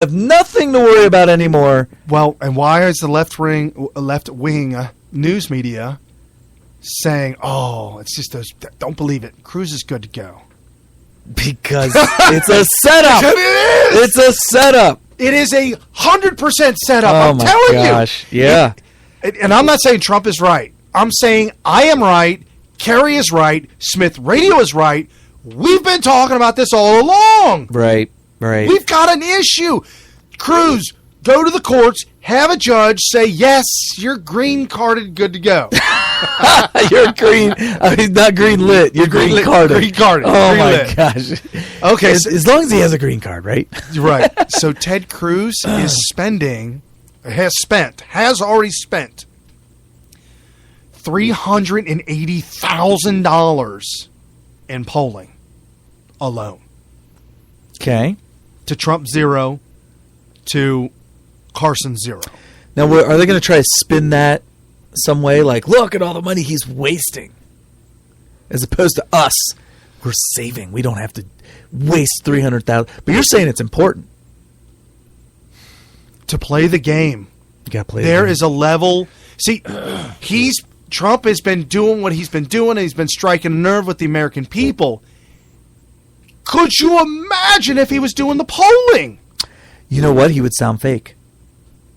have nothing to worry about anymore. Well, and why is the left wing news media saying, "Oh, it's just those"? Don't believe it. Cruz is good to go because it's a setup. It is. It's a setup. It is 100% setup. Oh, I'm telling you. Yeah. And I'm not saying Trump is right. I'm saying I am right. Kerry is right. Smith Radio is right. We've been talking about this all along. Right. We've got an issue. Cruz, go to the courts, have a judge say, yes, you're green carded, good to go. You're green. He's not green lit. You're green carded. Green carded. Oh, green my lit. gosh. Okay. As long as he has a green card, right? Right. So Ted Cruz has already spent $380,000 in polling alone. Okay. To Trump 0, to Carson 0. Now, are they going to try to spin that some way? Like, look at all the money he's wasting. As opposed to us, we're saving. We don't have to waste $300,000. But you're saying it's important. To play the game. You got to play There the game. is a level. See, Trump has been doing what he's been doing, and he's been striking a nerve with the American people. Could you imagine if he was doing the polling? You know what? He would sound fake.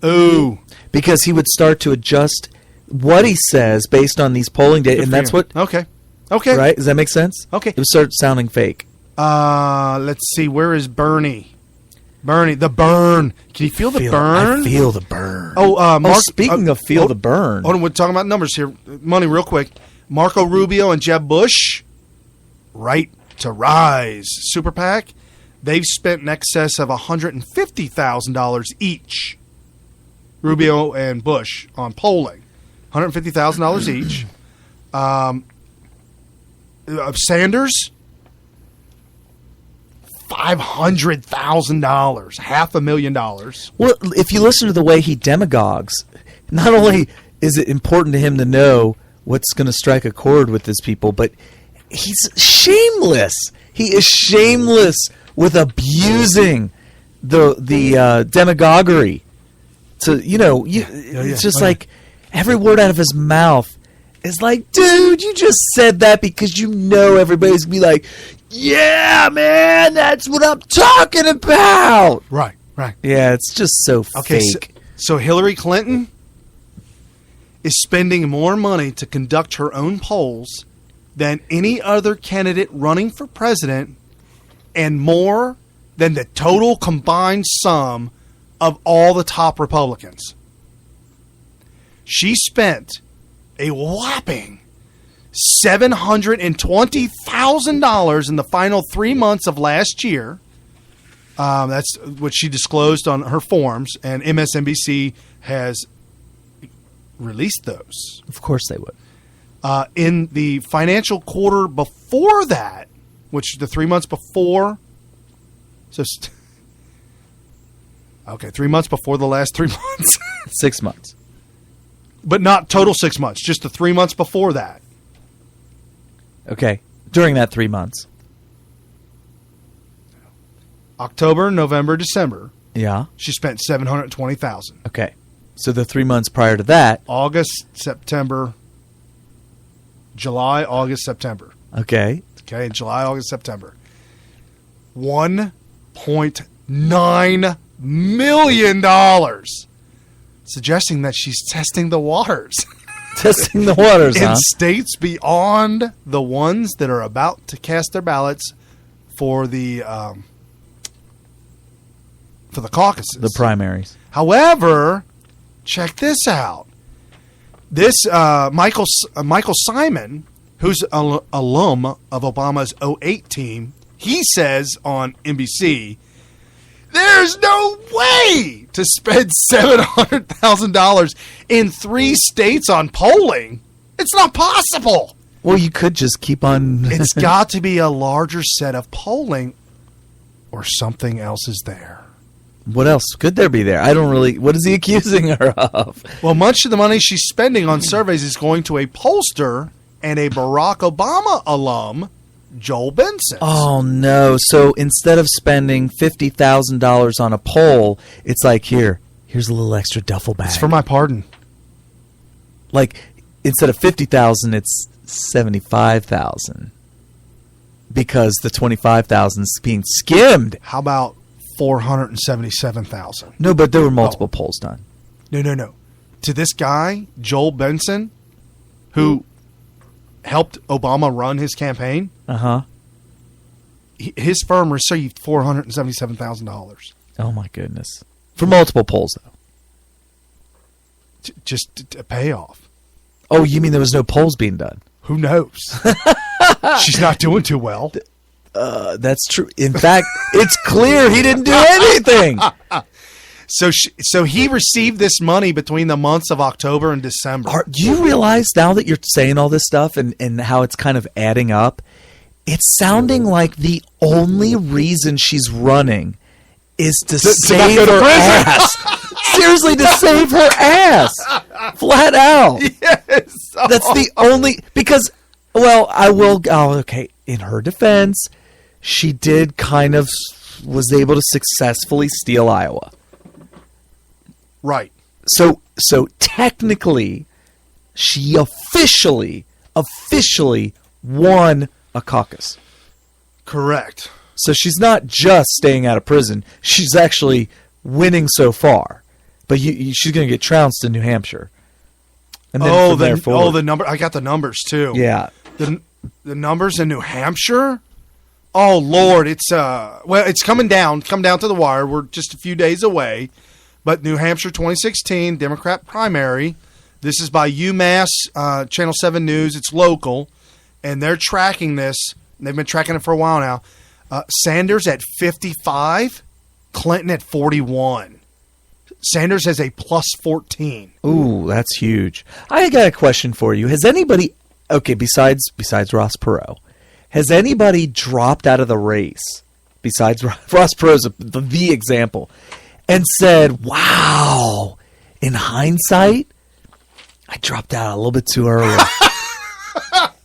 Ooh. Because he would start to adjust what he says based on these polling data, and that's what... Okay. Right? Does that make sense? Okay. It would start sounding fake. Let's see. Where is Bernie? The burn. Can you feel the burn? I feel the burn. Oh, Mark, speaking of feel the burn. Hold on, we're talking about numbers here. Money real quick. Marco Rubio and Jeb Bush, right to rise. Super PAC, they've spent in excess of $150,000 each. Rubio and Bush on polling. $150,000 each. Sanders, $500,000, $500,000. Well, if you listen to the way he demagogues, not only is it important to him to know what's going to strike a chord with his people, but he's shameless. He is shameless with abusing the demagoguery. It's just like every word out of his mouth is like, dude, you just said that because you know everybody's going to be like, yeah, man, that's what I'm talking about. Right. Yeah, it's just so fake. So Hillary Clinton is spending more money to conduct her own polls than any other candidate running for president, and more than the total combined sum of all the top Republicans. She spent a whopping $720,000 in the final 3 months of last year. That's what she disclosed on her forms, and MSNBC has released those. Of course they would. In the financial quarter before that, which the 3 months before, 3 months before the last 3 months. 6 months. But not total 6 months, just the 3 months before that. Okay, during that 3 months. October, November, December. Yeah. She spent $720,000. Okay. So the 3 months prior to that. August, September, July, August, September. Okay. Okay, July, August, September. $1.9 million. Suggesting that she's testing the waters. Testing the waters, in states beyond the ones that are about to cast their ballots for the caucuses. The primaries. However, check this out. This Michael Simon, who's an alum of Obama's 2008 team, he says on NBC, there's no way to spend $700,000 in 3 states on polling. It's not possible. Well, you could just keep on. It's got to be a larger set of polling, or something else is there. What else could there be there? I don't really. What is he accusing her of? Well, much of the money she's spending on surveys is going to a pollster and a Barack Obama alum Joel Benson. Oh, no. So instead of spending $50,000 on a poll, it's like, here's a little extra duffel bag. It's for my pardon. Like, instead of $50,000, it's $75,000. Because the $25,000 is being skimmed. How about $477,000? No, but there were multiple polls done. No. To this guy, Joel Benson, who helped Obama run his campaign, his firm received $477,000. Oh, my goodness. For multiple polls, though. Just a payoff. Oh, you mean there was no polls being done? Who knows? She's not doing too well. That's true. In fact, it's clear he didn't do anything. So he received this money between the months of October and December. Do you realize now that you're saying all this stuff and how it's kind of adding up, it's sounding like the only reason she's running is to save her ass. Seriously, to save her ass. Flat out. Yes. That's the only... Because, well, I will... Oh, okay. In her defense, she did kind of... was able to successfully steal Iowa. Right. So technically, she officially won a caucus. Correct. So she's not just staying out of prison. She's actually winning so far. But she's going to get trounced in New Hampshire. And then the number. I got the numbers too. Yeah. The numbers in New Hampshire. Oh Lord, it's it's coming down. Come down to the wire. We're just a few days away. But New Hampshire 2016 Democrat primary. This is by UMass, Channel 7 News. It's local, and they're tracking this. They've been tracking it for a while now. Sanders at 55, Clinton at 41. Sanders has a plus 14. Ooh, that's huge. I got a question for you. Has anybody, besides Ross Perot, has anybody dropped out of the race besides Ross Perot's the example and said, wow, in hindsight, I dropped out a little bit too early.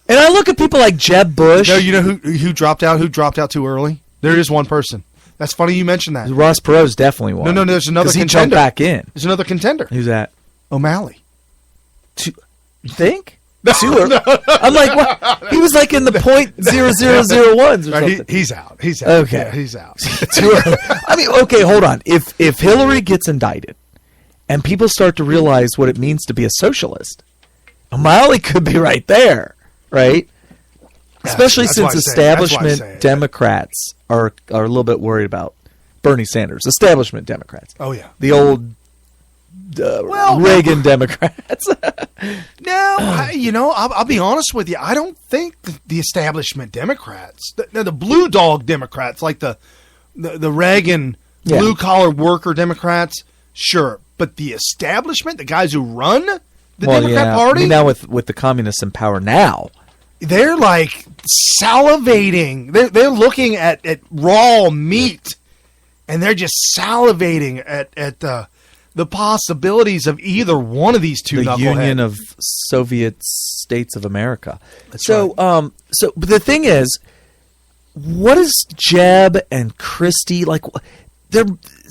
And I look at people like Jeb Bush. No, you know who dropped out? Who dropped out too early? There is one person. That's funny you mentioned that. Ross Perot's definitely one. No, there's another contender. He jumped back in. There's another contender. Who's that? O'Malley. You think? Too early? I'm like, what? He was like in the .0001s or something. He's out. He's out. Okay. Yeah, he's out. Too early. I mean, okay, hold on. If Hillary gets indicted and people start to realize what it means to be a socialist, O'Malley could be right there, right? Especially since establishment Democrats are a little bit worried about Bernie Sanders. Establishment Democrats. Oh, yeah. The old Reagan Democrats. No, I'll be honest with you. I don't think the establishment Democrats, the blue dog Democrats, like the Reagan blue-collar worker Democrats, sure. But the establishment, the guys who run the Democrat Party? I mean, now with the communists in power now. They're like salivating. They're looking at raw meat, and they're just salivating at the possibilities of either one of these two. The Union of Soviet States of America. That's right. So but the thing is, what is Jeb and Christie like?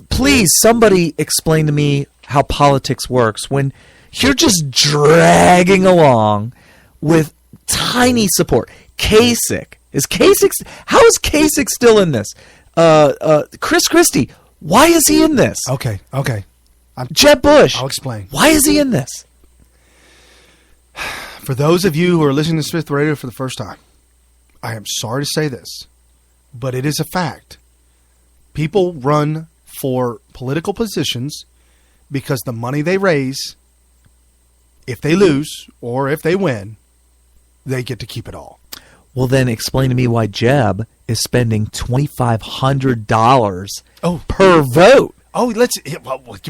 Please, somebody explain to me how politics works when you're just dragging along with tiny support. Kasich. How is Kasich still in this? Christie, why is he in this? Okay. Jeb Bush. I'll explain. Why is he in this? For those of you who are listening to Smith Radio for the first time, I am sorry to say this, but it is a fact. People run for political positions because the money they raise, if they lose or if they win, they get to keep it all. Well, then explain to me why Jeb is spending $2,500 per vote. Oh, you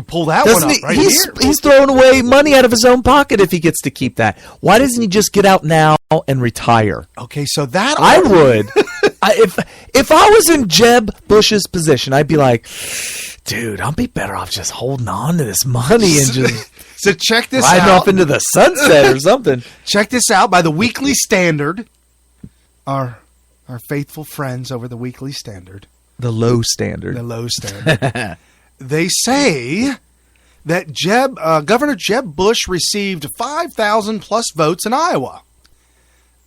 pull that one up right here. He's throwing away money out of his own pocket if he gets to keep that. Why doesn't he just get out now and retire? Okay, so that I would. If I was in Jeb Bush's position, I'd be like, dude, I'll be better off just holding on to this money and just so check this riding out. off into the sunset or something. Check this out. By the Weekly Standard, our our faithful friends over the Weekly Standard, The low standard. the Low Standard, they say that Governor Jeb Bush received 5,000 plus votes in Iowa.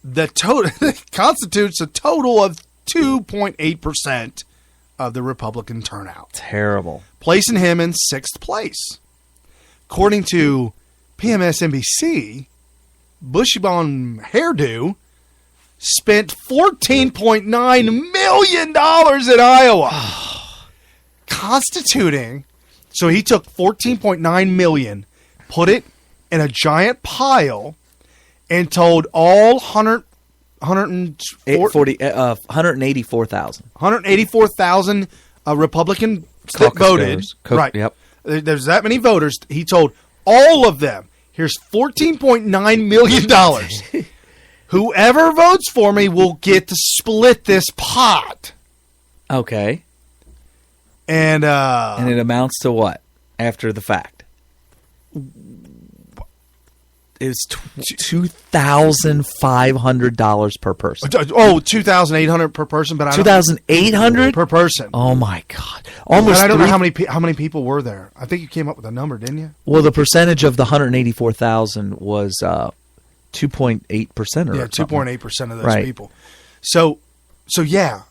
The total constitutes a total of 2.8% of the Republican turnout, Terrible. placing him in 6th place. According to PMSNBC, Bushy Bone Hairdo spent $14.9 million in Iowa, constituting. So he took $14.9 million, put it in a giant pile, and told all 184,000 Republican that Caucus voted. goers. Right. Yep. There's that many voters. He told all of them, here's $14.9 million. Whoever votes for me will get to split this pot. Okay. And it amounts to what after the fact? It was $2,500 per person. $2,800 per person, but I don't- $2,800 per person. Oh my God! But Almost. I don't know three- how many people were there. I think you came up with a number, didn't you? Well, the percentage of the 184,000 was 2.8%. Yeah, 2.8% of those Right. people. So yeah,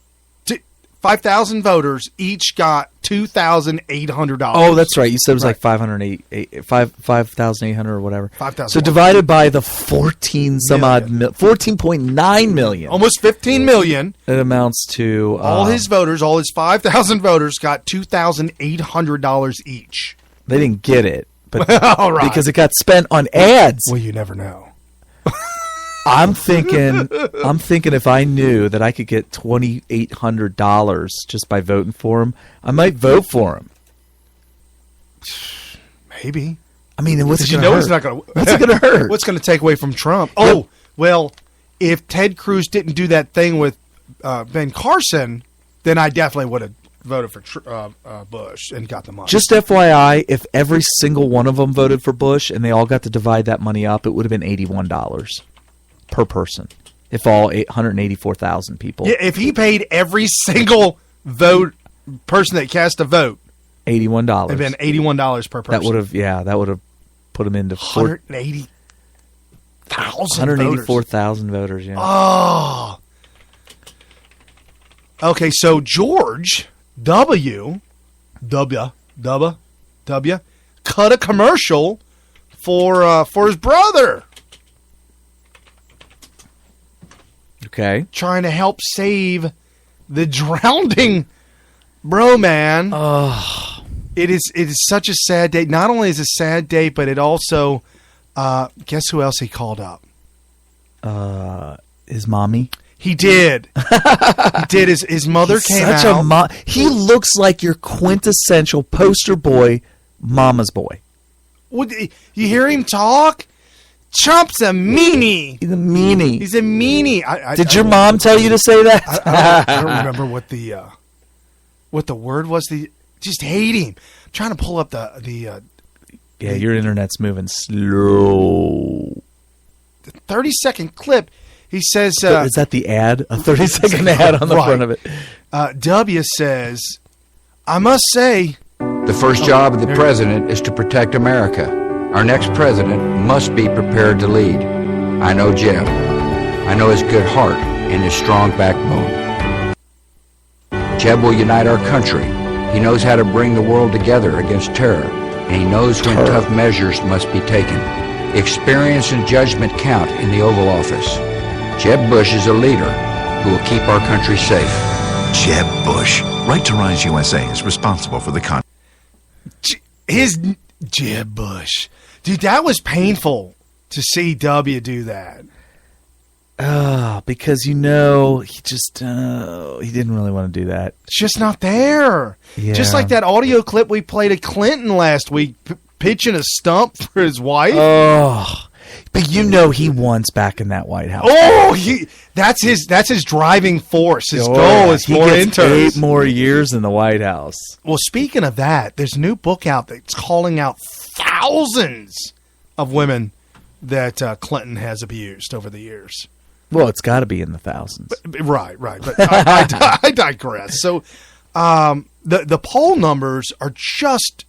5,000 voters each got $2,800. Oh, that's right. You said it was Right. like 5,800 or whatever. 5,000. So divided by the 14.9 million. Almost 15 million. It amounts to All his voters, all his 5,000 voters got $2,800 each. They didn't get it, but All right. because it got spent on ads. Well, you never know. I'm thinking if I knew that I could get $2,800 just by voting for him, I might vote for him. Maybe. I mean, what's it You going to know hurt? it's not going to. What's it going to hurt? What's going to take away from Trump? Oh, well, if Ted Cruz didn't do that thing with Ben Carson, then I definitely would have voted for Bush and got the money. Just FYI, if every single one of them voted for Bush and they all got to divide that money up, it would have been $81 per person. If all 184,000 people. Yeah, if he paid every single person that cast a vote, $81. it'd been $81 per person. That would have put him into 184,000 voters. Yeah. Oh. Okay, so George W. cut a commercial for his brother, Okay. trying to help save the drowning bro man. Oh. It is such a sad day. Not only is it a sad day, but it also guess who else he called up? His mommy. He did. He did. His mother came out. He looks like your quintessential poster boy, mama's boy. You hear him talk? Trump's a meanie. He's a meanie. He's a meanie. Did your mom tell you to say that? I don't remember what the word was. Just hate him. I'm trying to pull up the Yeah, your internet's moving slow. 30-second clip. He says, Is that the ad? A 30-second ad on the Right. front of it. W says, I must say, The first job of the president is to protect America. Our next president must be prepared to lead. I know Jeb. I know his good heart and his strong backbone. Jeb will unite our country. He knows how to bring the world together against terror, and he knows when tough measures must be taken. Experience and judgment count in the Oval Office. Jeb Bush is a leader who will keep our country safe. Jeb Bush. Right to Rise USA is responsible for the his Jeb Bush. Dude, that was painful to see W do that. Because he just he didn't really want to do that. It's just not there. Yeah. Just like that audio clip we played of Clinton last week, pitching a stump for his wife. Oh, but he wants back in that White House. Oh, that's his driving force. His goal is he more gets interns. 8 more years in the White House. Well, speaking of that, there's a new book out that's calling out thousands of women that Clinton has abused over the years. Well, it's got to be in the thousands. Right. But I digress. So the poll numbers are just